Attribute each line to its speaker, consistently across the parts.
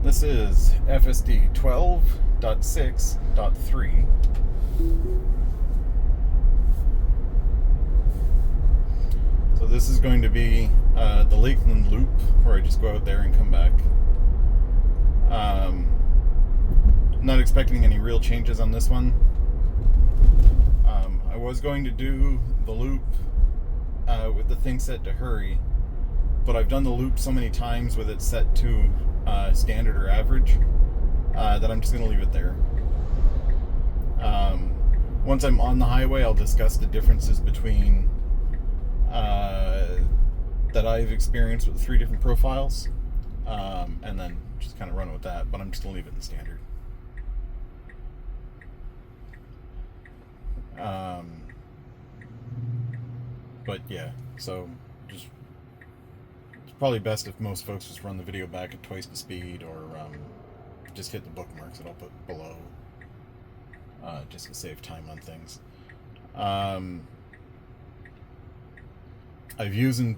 Speaker 1: This is FSD 12.6.3. So this is going to be the Lakeland loop, where I just go out there and come back. Not expecting any real changes on this one. I was going to do the loop with the thing set to hurry, but I've done the loop so many times with it set to standard or average that I'm just going to leave it there. Once I'm on the highway, I'll discuss the differences between that I've experienced with the 3 different profiles, and then just kind of run with that, but I'm just going to leave it in standard. But yeah, so just it's probably best if most folks just run the video back at twice the speed, or just hit the bookmarks that I'll put below, just to save time on things. I've used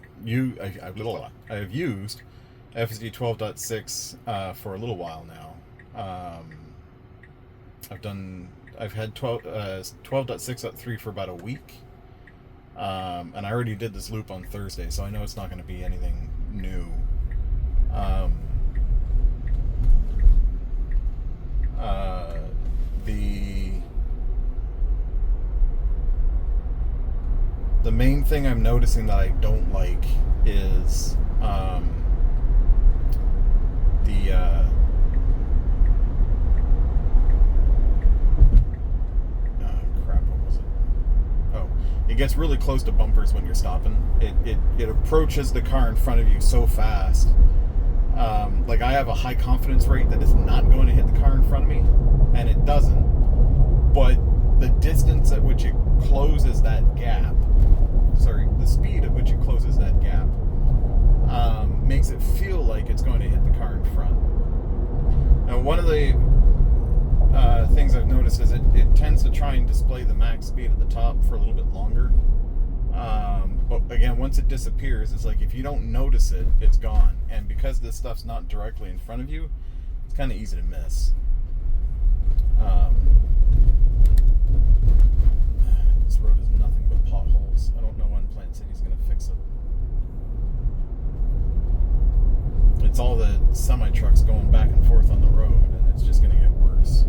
Speaker 1: FSD 12.6 for a little while now. I've had 12.6.3 for about a week, and I already did this loop on Thursday, so I know it's not going to be anything new. The main thing I'm noticing that I don't like is it gets really close to bumpers when you're stopping. It approaches the car in front of you so fast. Like, I have a high confidence rate that it's not going to hit the car in front of me, and it doesn't. But the distance at which it closes that gap, the speed at which it closes that gap, makes it feel like it's going to hit the car in front. Now, one of the things I've noticed is it tends to try and display the max speed at the top for a little bit longer. But again, once it disappears, it's like if you don't notice it, it's gone. And because this stuff's not directly in front of you, it's kind of easy to miss. This road is nothing but potholes. I don't know when Plant City's going to fix it. It's all the semi-trucks going back and forth on the road, and it's just going to get worse.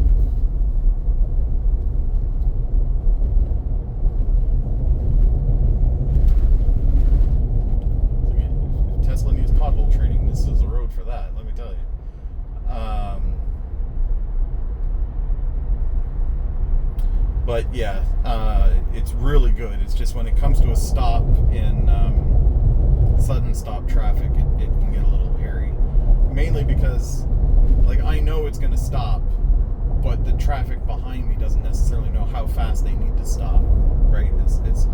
Speaker 1: If Tesla needs pothole training, this is the road for that, let me tell you. But yeah, it's really good. It's just when it comes to a stop in sudden stop traffic, it can get a little hairy. Mainly because, like, I know it's going to stop, but the traffic behind me doesn't necessarily know how fast they need to stop, right? It's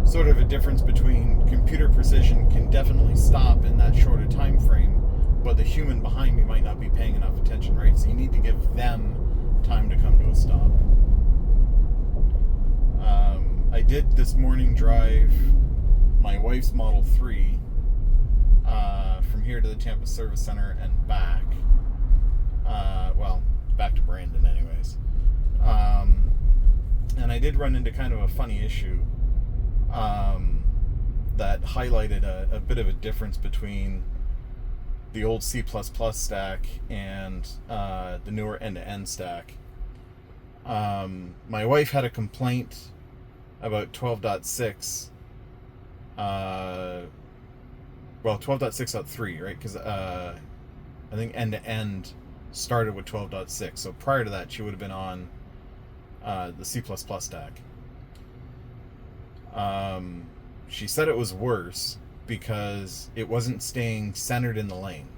Speaker 1: sort of a difference between computer precision can definitely stop in that shorter time frame, but the human behind me might not be paying enough attention, right? So you need to give them time to come to a stop. I did this morning drive my wife's Model 3 from here to the Tampa Service Center and back. Back to Brandon anyways. And I did run into kind of a funny issue that highlighted a bit of a difference between the old C++ stack and the newer end-to-end stack. My wife had a complaint about 12.6, 12.6.3, right? Because I think end-to-end started with 12.6, so prior to that she would have been on the C++ stack. She said it was worse because it wasn't staying centered in the lane,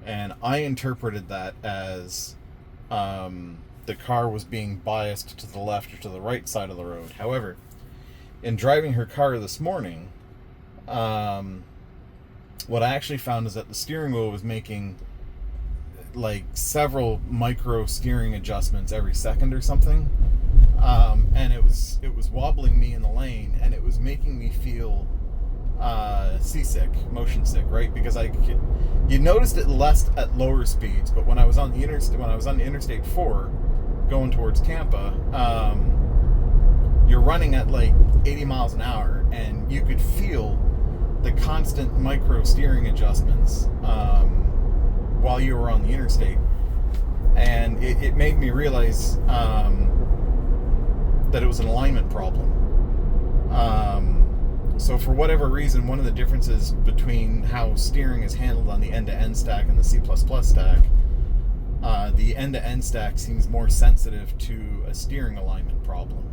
Speaker 1: and I interpreted that as the car was being biased to the left or to the right side of the road. However, in driving her car this morning, what I actually found is that the steering wheel was making like several micro steering adjustments every second or something, and it was wobbling me in the lane, and it was making me feel seasick, motion sick, right? Because you noticed it less at lower speeds, but when I was on the Interstate 4 going towards Tampa, you're running at like 80 miles an hour, and you could feel the constant micro steering adjustments while you were on the interstate, and it made me realize that it was an alignment problem. So for whatever reason, one of the differences between how steering is handled on the end-to-end stack and the C++ stack, the end-to-end stack seems more sensitive to a steering alignment problem,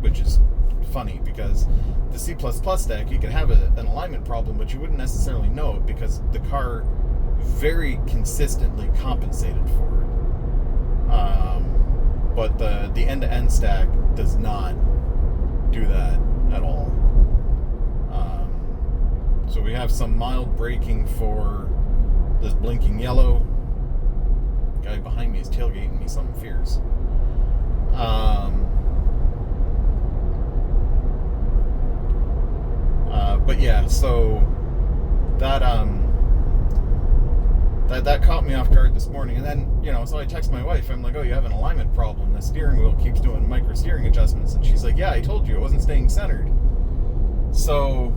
Speaker 1: which is funny because the C++ stack, you could have an alignment problem, but you wouldn't necessarily know it because the car very consistently compensated for it. But the end-to-end stack does not do that at all. So we have some mild braking for this blinking yellow. Guy behind me is tailgating me something fierce. But yeah, so that caught me off guard this morning, and then so I text my wife. I'm like, "Oh, you have an alignment problem. The steering wheel keeps doing micro steering adjustments," and she's like, "Yeah, I told you it wasn't staying centered." So,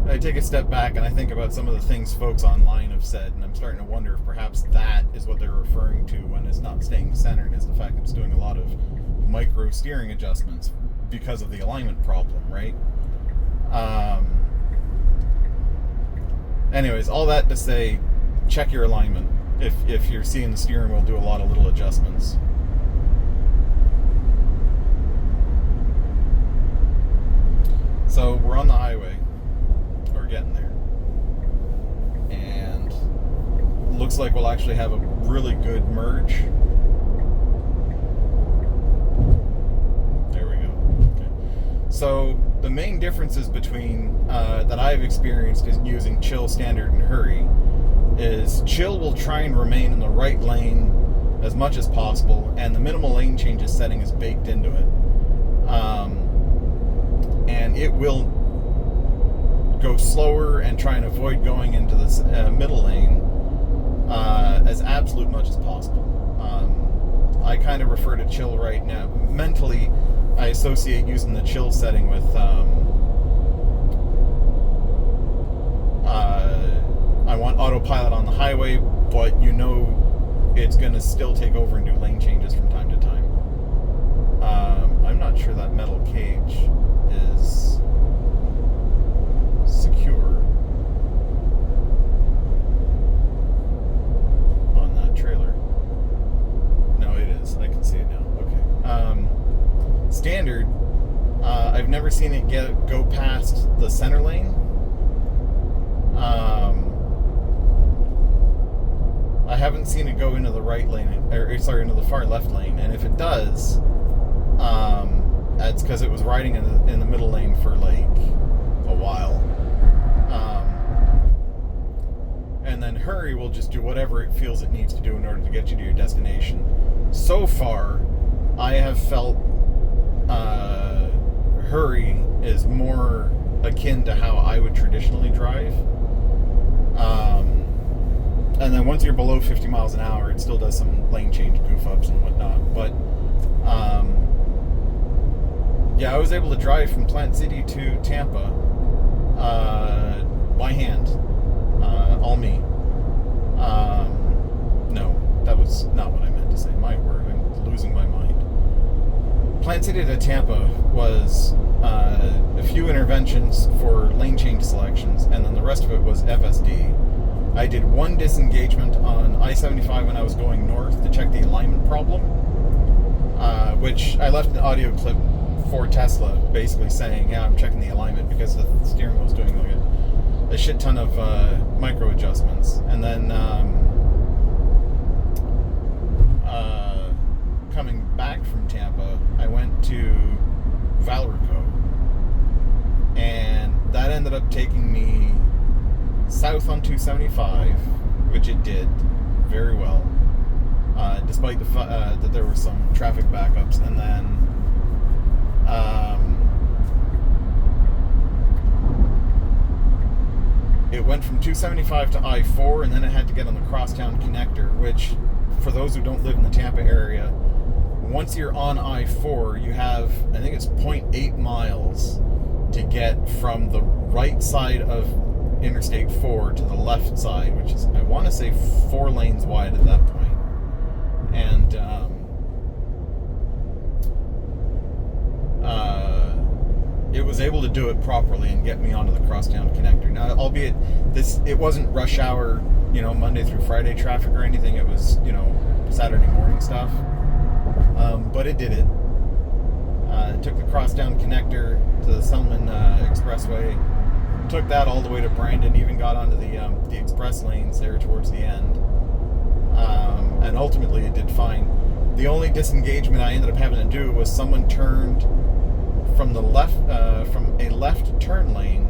Speaker 1: I take a step back and I think about some of the things folks online have said, and I'm starting to wonder if perhaps that is what they're referring to when it's not staying centered, is the fact that it's doing a lot of micro steering adjustments because of the alignment problem, right? Anyways, all that to say, check your alignment if you're seeing the steering wheel do a lot of little adjustments. So we're on the highway, or getting there, and looks like we'll actually have a really good merge. There we go. Okay. So the main differences between that I've experienced is using chill, standard, and hurry is chill will try and remain in the right lane as much as possible, and the minimal lane changes setting is baked into it. And it will go slower and try and avoid going into this middle lane as absolute much as possible. I kind of refer to chill right now. Mentally, I associate using the chill setting with I want autopilot on the highway, but it's going to still take over and do lane changes from time to time. I'm not sure that metal cage is secure on that trailer. No, it is. I can see it now. Okay. Standard, I've never seen it go past the center lane. I haven't seen it go into the right lane, into the far left lane, and if it does, that's because it was riding in the middle lane for like a while. And then hurry will just do whatever it feels it needs to do in order to get you to your destination. So far, I have felt hurry is more akin to how I would traditionally drive. And then once you're below 50 miles an hour, it still does some lane change goof ups and whatnot. But yeah, I was able to drive from Plant City to Tampa by hand, all me. No, that was not what I meant to say. My word, I'm losing my mind. Plant City to Tampa was a few interventions for lane change selections, and then the rest of it was FSD. I did one disengagement on I-75 when I was going north to check the alignment problem, which I left an audio clip for Tesla basically saying, yeah, I'm checking the alignment because the steering wheel is doing like a shit ton of micro adjustments. And then coming back from Tampa, I went to Valrico, and that ended up taking me south on 275, which it did very well, despite the that there were some traffic backups. And then it went from 275 to I-4, and then it had to get on the crosstown connector, which, for those who don't live in the Tampa area, once you're on I-4, you have, I think it's 0.8 miles to get from the right side of Interstate 4 to the left side, which is, I want to say, 4 lanes wide at that point. And it was able to do it properly and get me onto the crosstown connector. Now, albeit it wasn't rush hour, Monday through Friday traffic or anything. It was, Saturday morning stuff. But it did it. It took the crosstown connector to the Selman Expressway. Took that all the way to Brandon. Even got onto the express lanes there towards the end. And ultimately, it did fine. The only disengagement I ended up having to do was someone turned from the left, from a left turn lane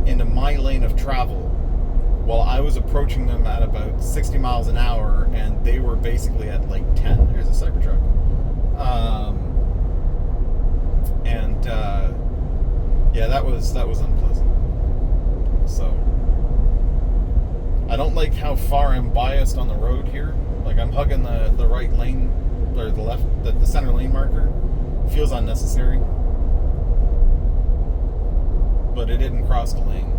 Speaker 1: into my lane of travel, while I was approaching them at about 60 miles an hour, and they were basically at like 10. There's a Cybertruck. Yeah, that was unpleasant. So I don't like how far I'm biased on the road here. Like, I'm hugging the right lane, or the left, the center lane marker. Feels unnecessary. But it didn't cross the lane.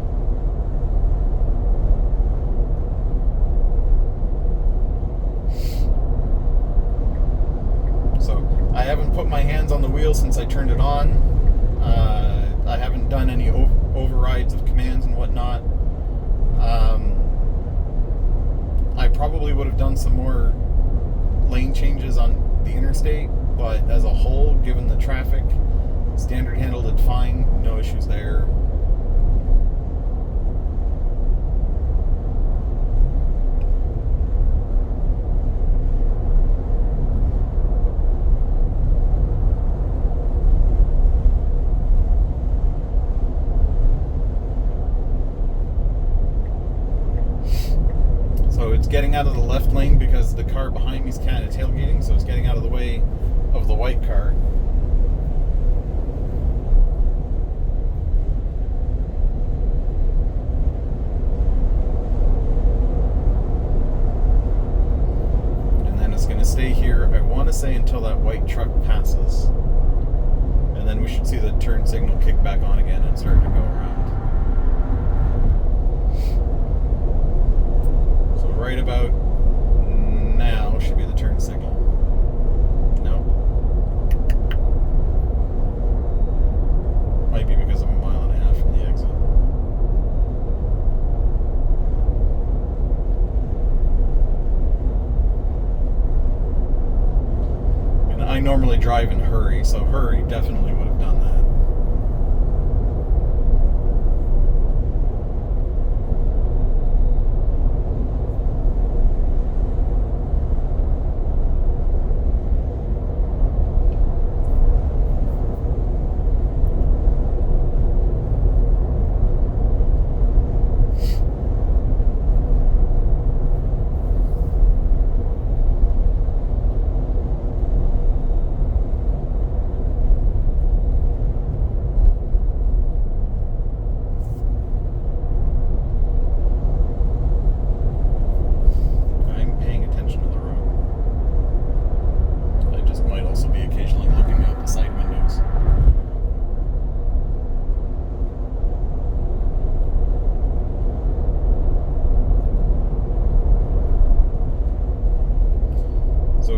Speaker 1: So I haven't put my hands on the wheel since I turned it on. I haven't done any overrides of commands and whatnot. I probably would have done some more lane changes on the interstate, but as a whole, given the traffic, standard handled it fine, no issues there. So it's getting out of the left lane because the car behind me is kind of tailgating, so it's getting out of the way of the white car. And then it's going to stay here, I want to say, until that white truck passes. And then we should see the turn signal kick back on again and start to go around. Right about now should be the turn signal. No? Might be because I'm a mile and a half from the exit. And I normally drive in hurry, so hurry definitely would have done that.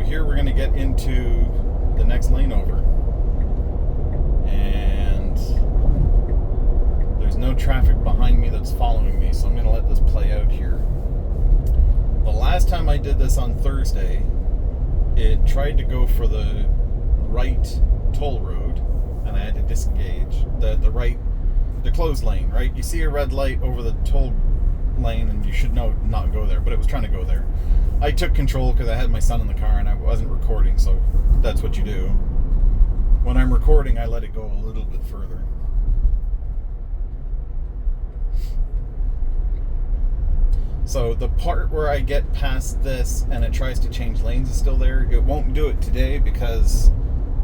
Speaker 1: Here we're going to get into the next lane over, and there's no traffic behind me that's following me, so I'm going to let this play out here. The last time I did this on Thursday, it tried to go for the right toll road, and I had to disengage the closed lane, right? You see a red light over the toll lane and you should know not go there, but it was trying to go there. I took control because I had my son in the car and I wasn't recording, so that's what you do. When I'm recording, I let it go a little bit further. So the part where I get past this and it tries to change lanes is still there. It won't do it today because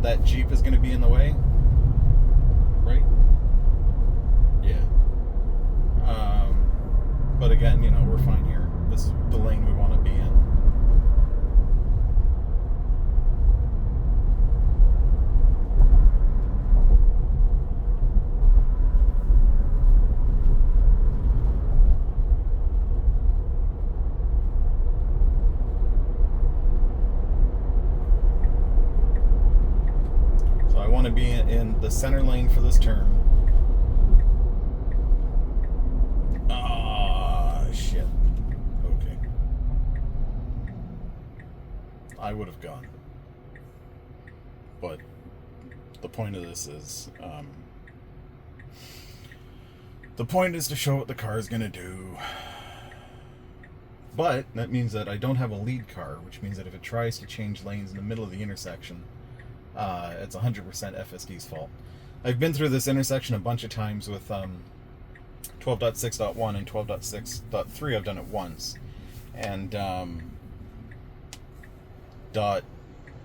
Speaker 1: that Jeep is going to be in the way. Right? Yeah. But again, you know, we're fine here. This is the lane we want to be in. So I want to be in the center lane for this turn. Shit. Okay. I would have gone. But the point of this is, the point is to show what the car is going to do. But that means that I don't have a lead car, which means that if it tries to change lanes in the middle of the intersection, it's 100% FSD's fault. I've been through this intersection a bunch of times with 12.6.1 and 12.6.3. I've done it once, and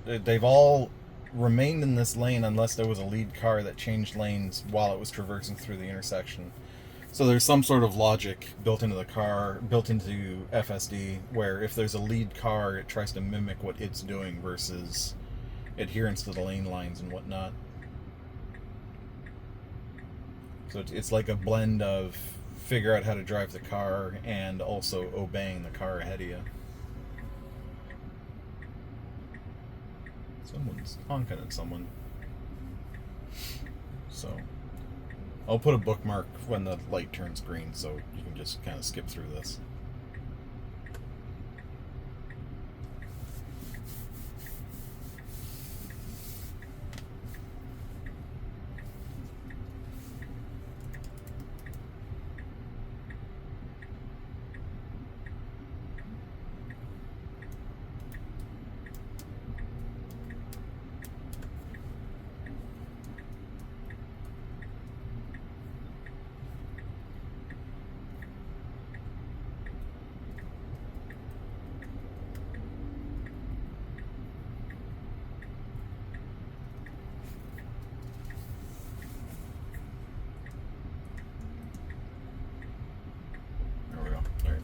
Speaker 1: they've all remained in this lane unless there was a lead car that changed lanes while it was traversing through the intersection. So there's some sort of logic built into the car, built into FSD, where if there's a lead car, it tries to mimic what it's doing versus adherence to the lane lines and whatnot. So it's like a blend of figure out how to drive the car and also obeying the car ahead of you. Someone's honking at someone. So I'll put a bookmark when the light turns green so you can just kind of skip through this.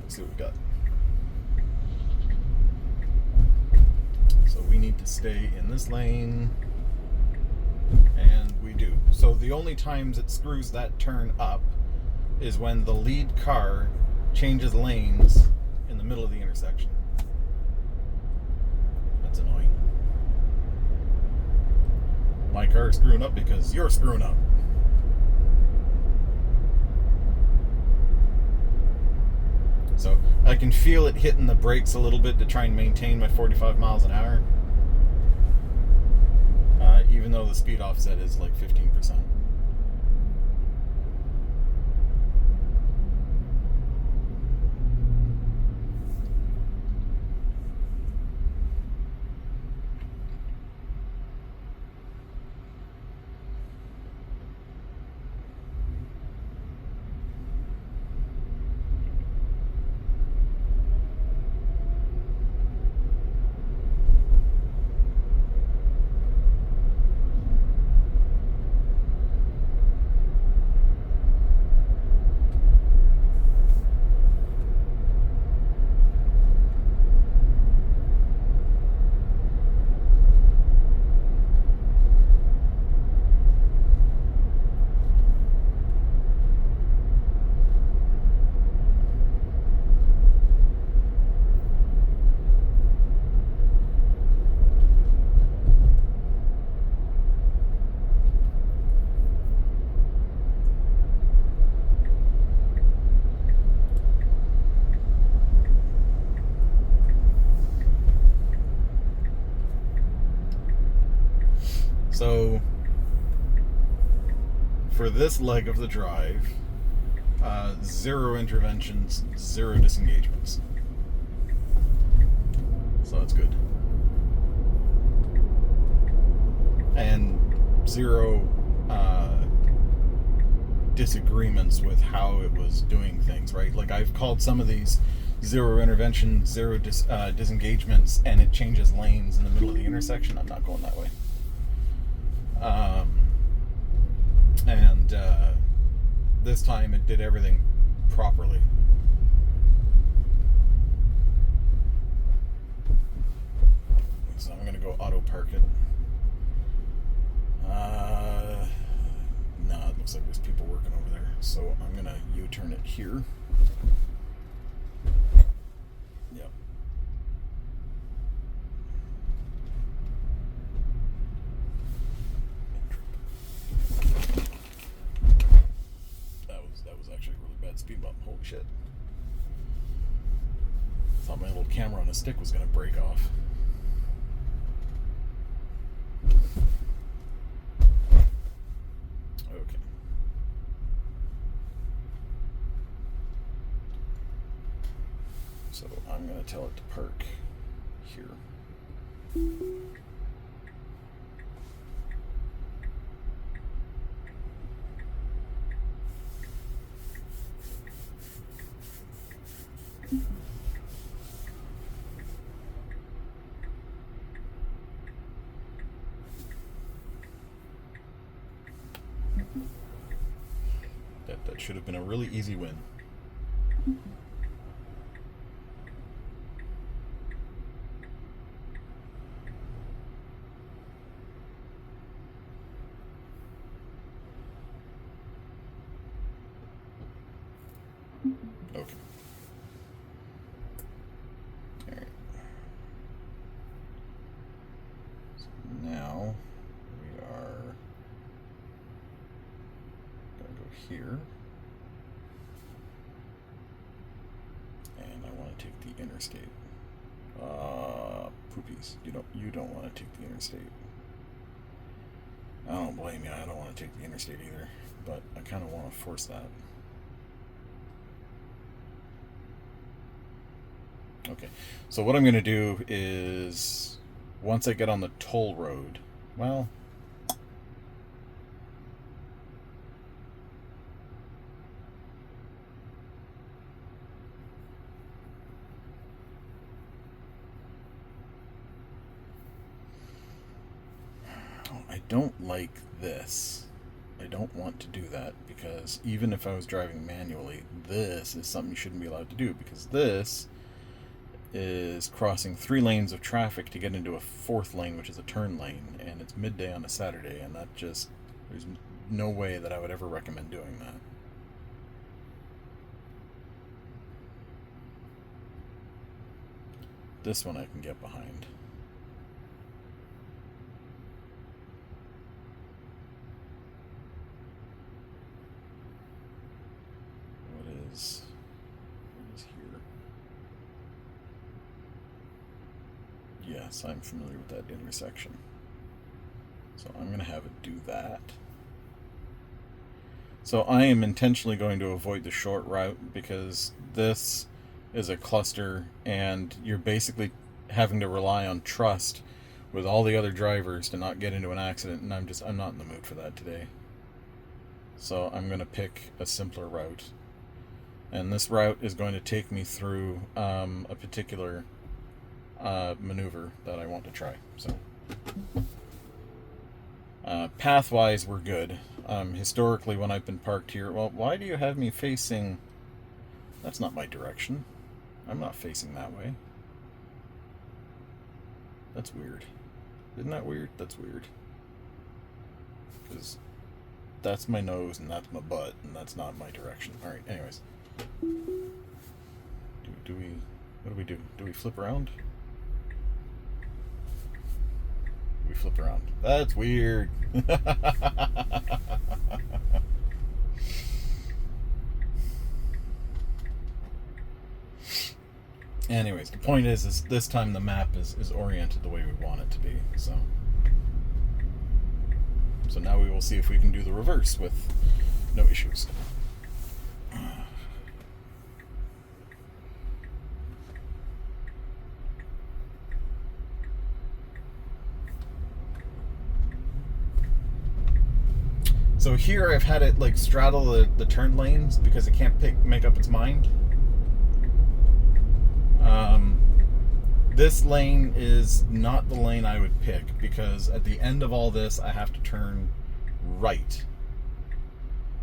Speaker 1: Let's see what we got. So we need to stay in this lane, and we do. So the only times it screws that turn up is when the lead car changes lanes in the middle of the intersection. That's annoying. My car is screwing up because you're screwing up. So I can feel it hitting the brakes a little bit to try and maintain my 45 miles an hour, even though the speed offset is like 15%. So for this leg of the drive, 0 interventions, 0 disengagements. So that's good. And 0 disagreements with how it was doing things, right? Like I've called some of these 0 intervention, 0 disengagements, and it changes lanes in the middle of the intersection. I'm not going that way. And this time it did everything properly. go park it. No, it looks like there's people working over there. So I'm going to U-turn it here. Yep. That was actually a really bad speed bump. Holy shit. Thought my little camera on a stick was going to break off. Okay. So I'm going to tell it to park here. That should have been a really easy win. Okay. All right. So now we are going to go here. And I want to take the interstate. Poopies. You don't want to take the interstate. I don't blame you. I don't want to take the interstate either. But I kind of want to force that. Okay, so what I'm going to do is, once I get on the toll road, well, I don't like this. I don't want to do that, because even if I was driving manually, this is something you shouldn't be allowed to do, because this is crossing 3 lanes of traffic to get into a 4th lane, which is a turn lane, and it's midday on a Saturday, and that just, there's no way that I would ever recommend doing that. This one I can get behind. What is here? Yes, I'm familiar with that intersection. So I'm going to have it do that. So I am intentionally going to avoid the short route, because this is a cluster and you're basically having to rely on trust with all the other drivers to not get into an accident, and I'm not in the mood for that today. So I'm going to pick a simpler route. And this route is going to take me through a particular maneuver that I want to try. So path-wise, we're good. Historically, when I've been parked here, well, why do you have me facing? That's not my direction. I'm not facing that way. That's weird. Isn't that weird? That's weird. Because that's my nose and that's my butt, and that's not my direction. All right. Anyways, do we? What do we do? Do we flip around? We flip around. That's weird. Anyways, the point is this time the map is oriented the way we want it to be. So now we will see if we can do the reverse with no issues. So here I've had it like straddle the turn lanes because it can't make up its mind. This lane is not the lane I would pick, because at the end of all this I have to turn right.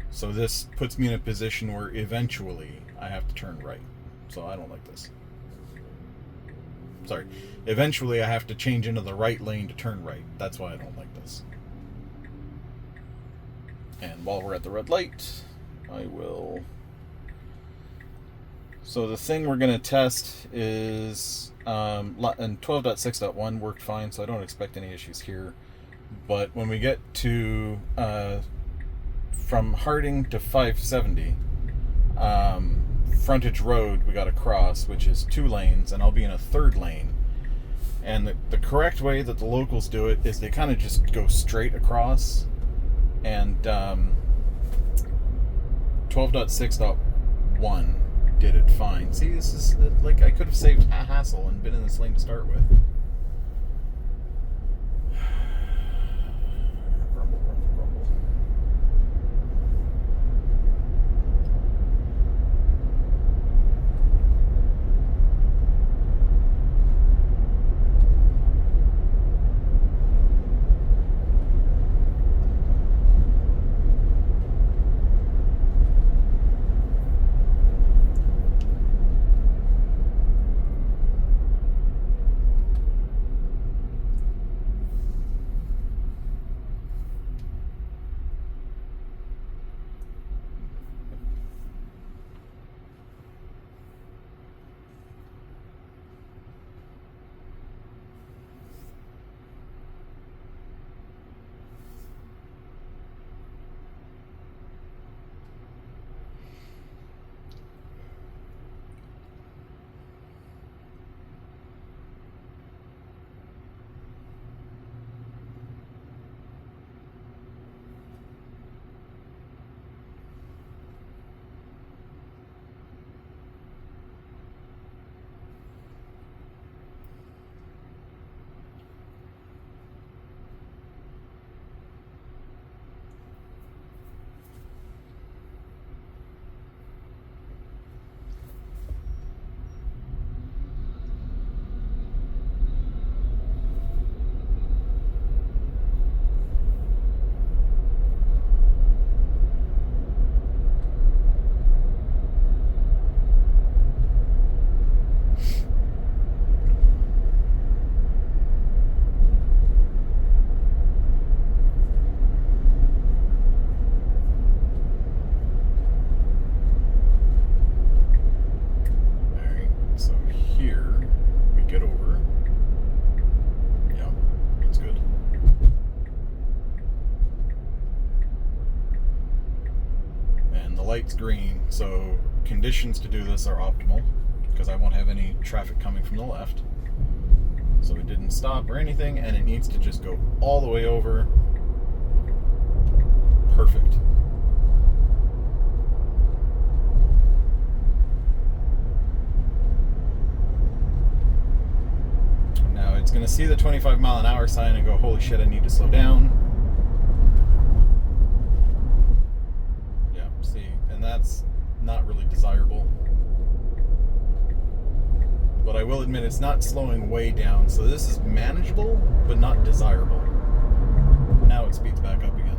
Speaker 1: So this puts me in a position where eventually I have to turn right. So I don't like this. Eventually I have to change into the right lane to turn right. That's why I don't like this. And while we're at the red light, I will... So the thing we're going to test is... and 12.6.1 worked fine, so I don't expect any issues here. But when we get to... from Harding to 570, frontage road we got to cross, which is 2 lanes, and I'll be in a 3rd lane. And the correct way that the locals do it is they kind of just go straight across. And 12.6.1 did it fine. See, this is like I could have saved a hassle and been in this lane to start with. Grumble, grumble, grumble. Light's green, so conditions to do this are optimal because I won't have any traffic coming from the left. So it didn't stop or anything, and it needs to just go all the way over. Perfect. Now it's going to see the 25 mile an hour sign and go, holy shit, I need to slow down. And that's not really desirable. But I will admit it's not slowing way down, so this is manageable, but not desirable. Now it speeds back up again.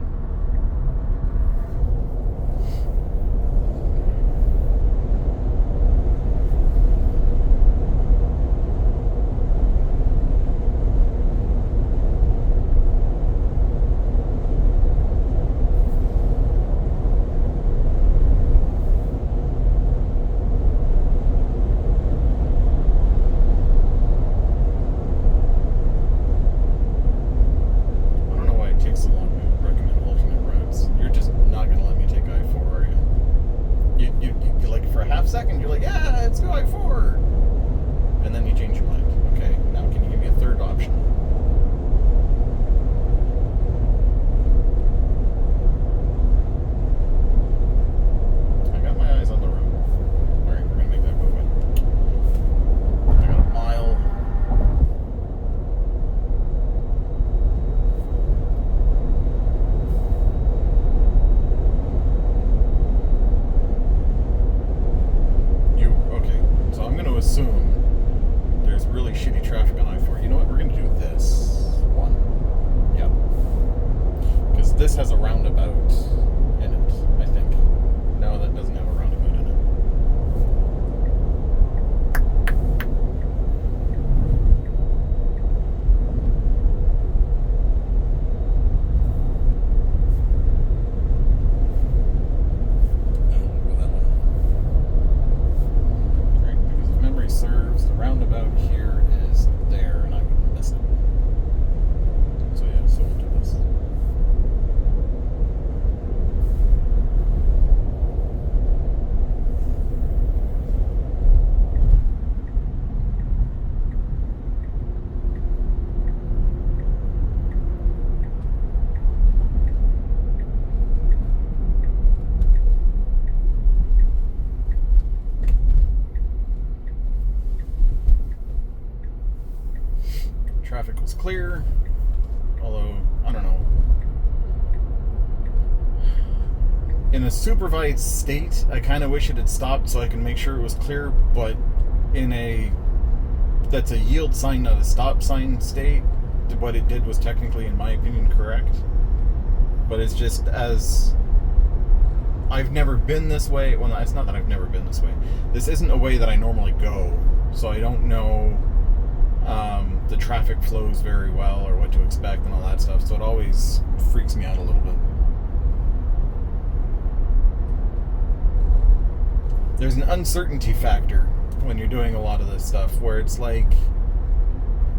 Speaker 1: So long to recommend roundabout here is there, and I would miss it. So yeah, so we'll do this. Traffic was clear, although, I don't know. In a supervised state, I kind of wish it had stopped so I can make sure it was clear, but that's a yield sign, not a stop sign state. What it did was technically, in my opinion, correct. But it's just as I've never been this way. Well, it's not that I've never been this way. This isn't a way that I normally go, so I don't know the traffic flows very well or what to expect and all that stuff. So it always freaks me out a little bit. There's an uncertainty factor when you're doing a lot of this stuff where it's like,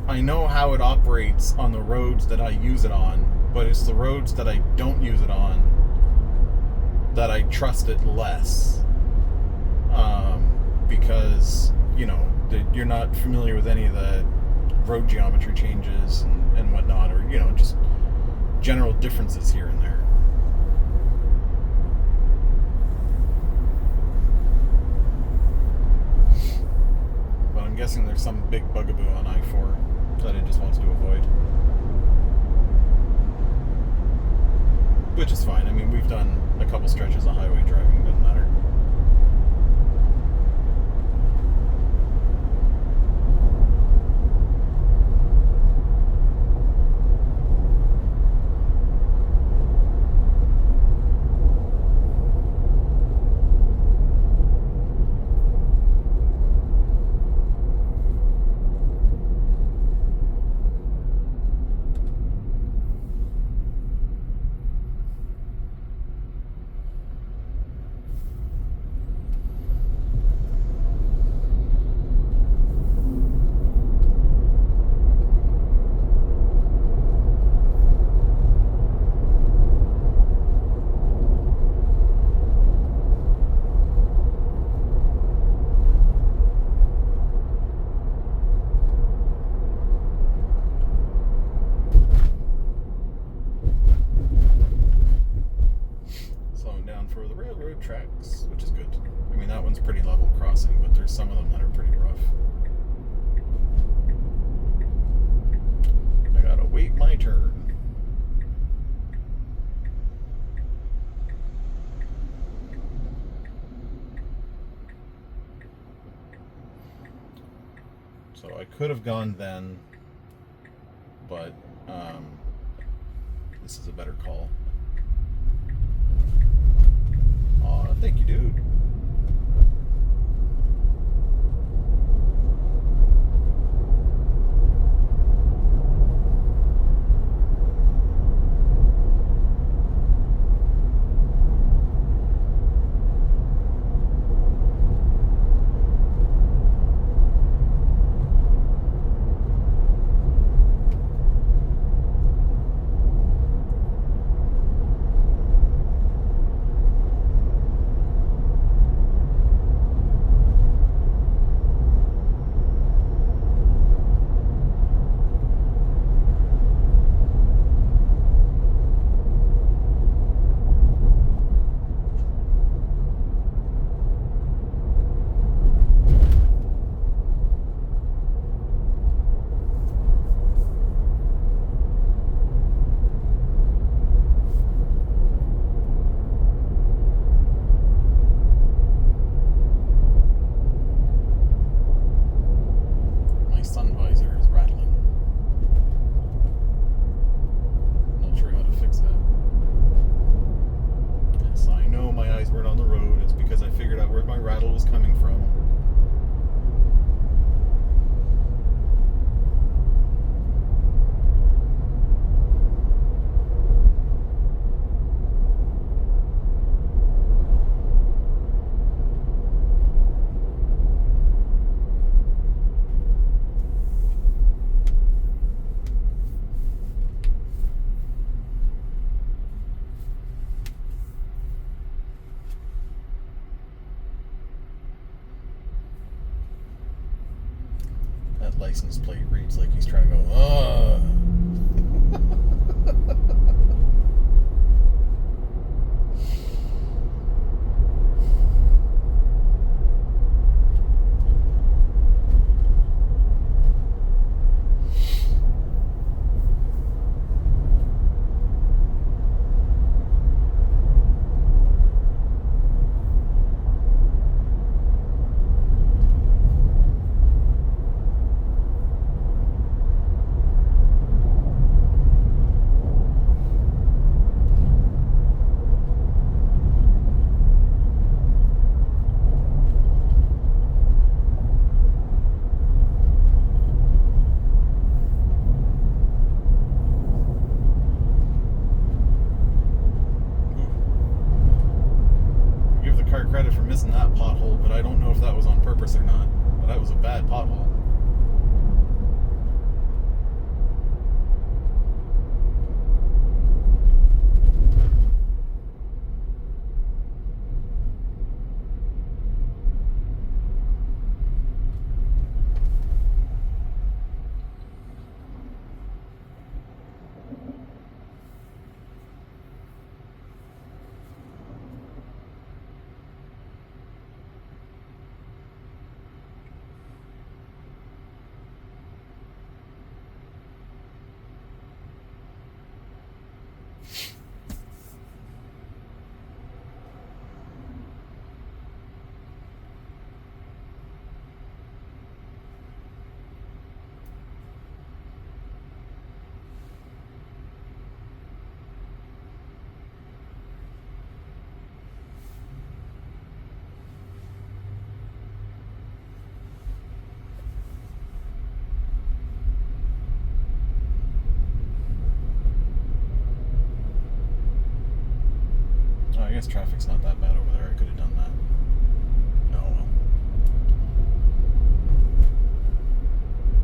Speaker 1: I know how it operates on the roads that I use it on, but it's the roads that I don't use it on that I trust it less. Because, you know, you're not familiar with any of the road geometry changes and whatnot, or, you know, just general differences here and there. But I'm guessing there's some big bugaboo on I-4 that it just wants to avoid. Which is fine. I mean, we've done a couple stretches of highway driving, doesn't matter. Tracks, which is good. I mean, that one's pretty level crossing, but there's some of them that are pretty rough. I gotta wait my turn. So I could have gone then, but this is a better call. Aw, thank you, dude. That license plate reads like he's trying to go, ugh. Credit for missing that pothole, but I don't know if that was on purpose or not. But that was a bad pothole. I guess traffic's not that bad over there. I could have done that. Oh well.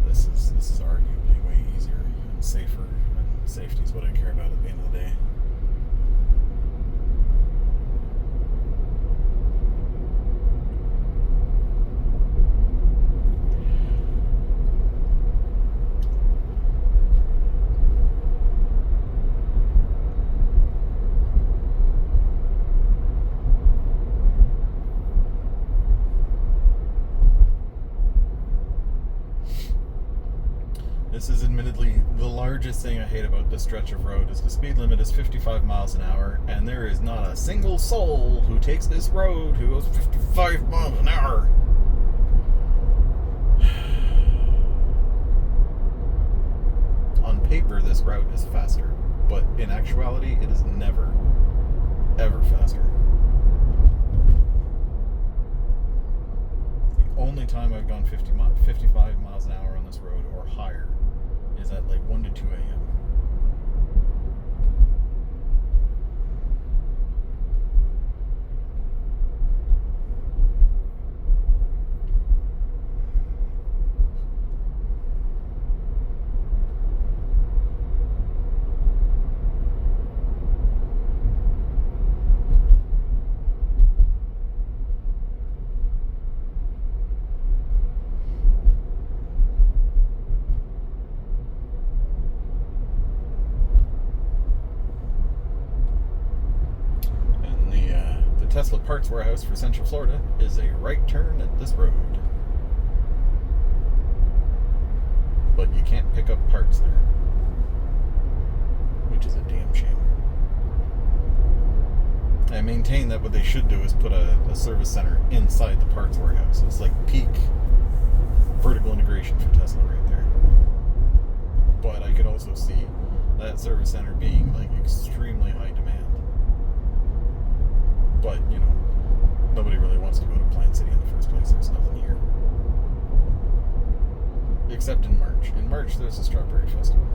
Speaker 1: This is arguably way easier and safer, and safety is what I care about at the end of the day. This is admittedly the largest thing I hate about this stretch of road is the speed limit is 55 miles an hour, and there is not a single soul who takes this road who goes 55 miles an hour. On paper, this route is faster, but in actuality, it is never, ever faster. The only time I've gone 55 miles an hour on this road or higher is at like 1 to 2 a.m. Tesla parts warehouse for Central Florida is a right turn at this road. But you can't pick up parts there, which is a damn shame. I maintain that what they should do is put a service center inside the parts warehouse. It's like peak vertical integration for Tesla right there. But I could also see that service center being like extremely high demand. But, you know, nobody really wants to go to Plant City in the first place. There's nothing here. Except in March. In March, there's a strawberry festival.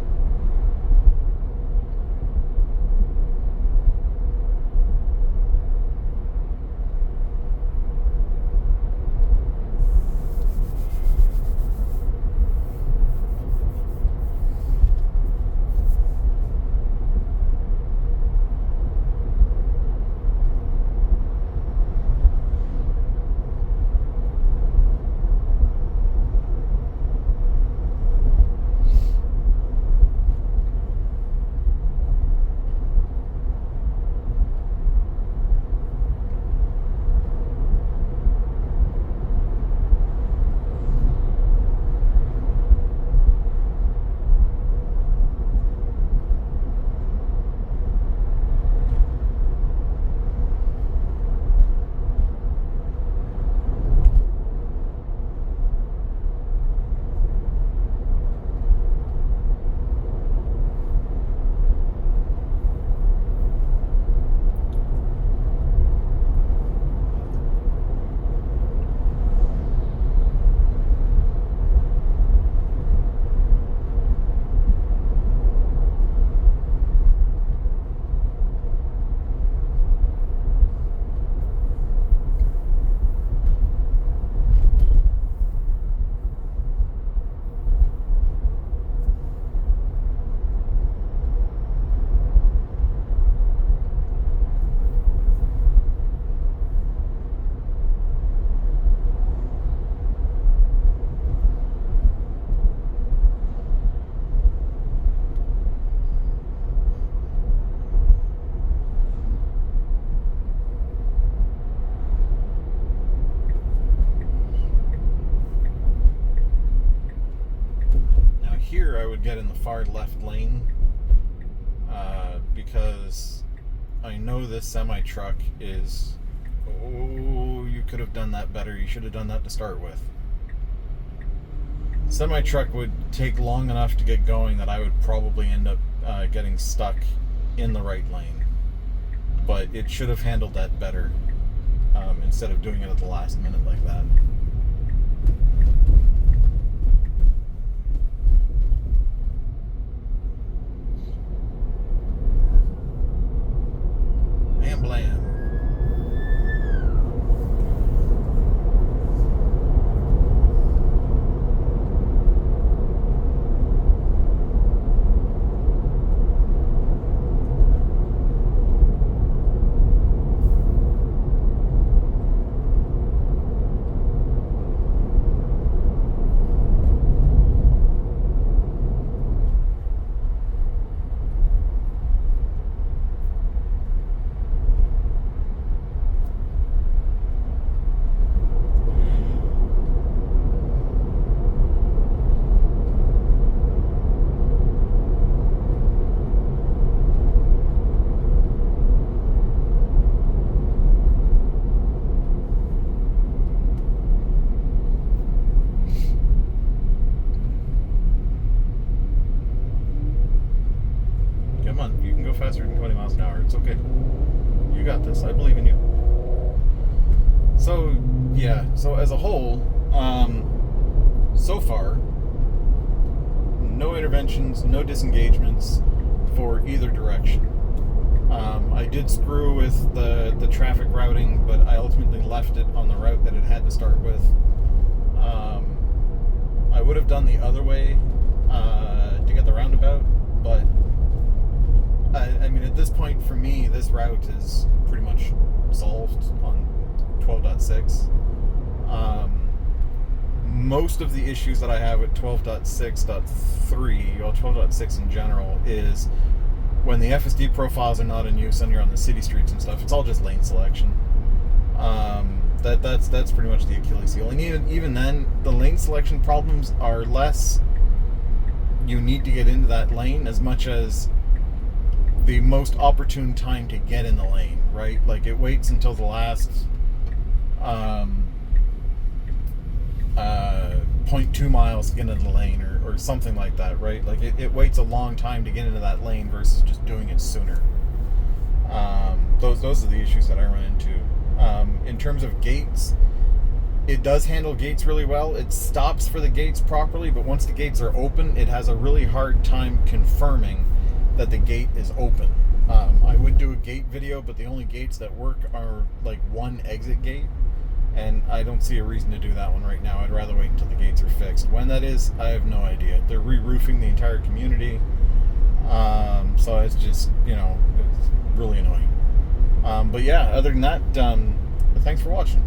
Speaker 1: here, I would get in the far left lane because I know this semi-truck is... Oh, you could have done that better. You should have done that to start with. Semi-truck would take long enough to get going that I would probably end up getting stuck in the right lane. But it should have handled that better instead of doing it at the last minute like that. And blam. Come on, you can go faster than 20 miles an hour. It's okay. You got this. I believe in you. So, yeah. So as a whole, so far, no interventions, no disengagements for either direction. I did screw with the traffic routing, but I ultimately left it on the route that it had to start with. I would have done the other way to get the roundabout, but I mean, at this point, for me, this route is pretty much solved on 12.6. Most of the issues that I have with 12.6.3, or 12.6 in general, is when the FSD profiles are not in use and you're on the city streets and stuff, it's all just lane selection. That's pretty much the Achilles heel. And even then, the lane selection problems are less you need to get into that lane as much as the most opportune time to get in the lane, right? Like, it waits until the last 0.2 miles to get into the lane or something like that, right? Like, it waits a long time to get into that lane versus just doing it sooner. Those are the issues that I run into. In terms of gates, it does handle gates really well. It stops for the gates properly, but once the gates are open, it has a really hard time confirming that the gate is open. I would do a gate video, but the only gates that work are like one exit gate, and I don't see a reason to do that one right now. I'd rather wait until the gates are fixed. When that is, I have no idea. They're re-roofing the entire community, so it's just, it's really annoying. But yeah, other than that, thanks for watching.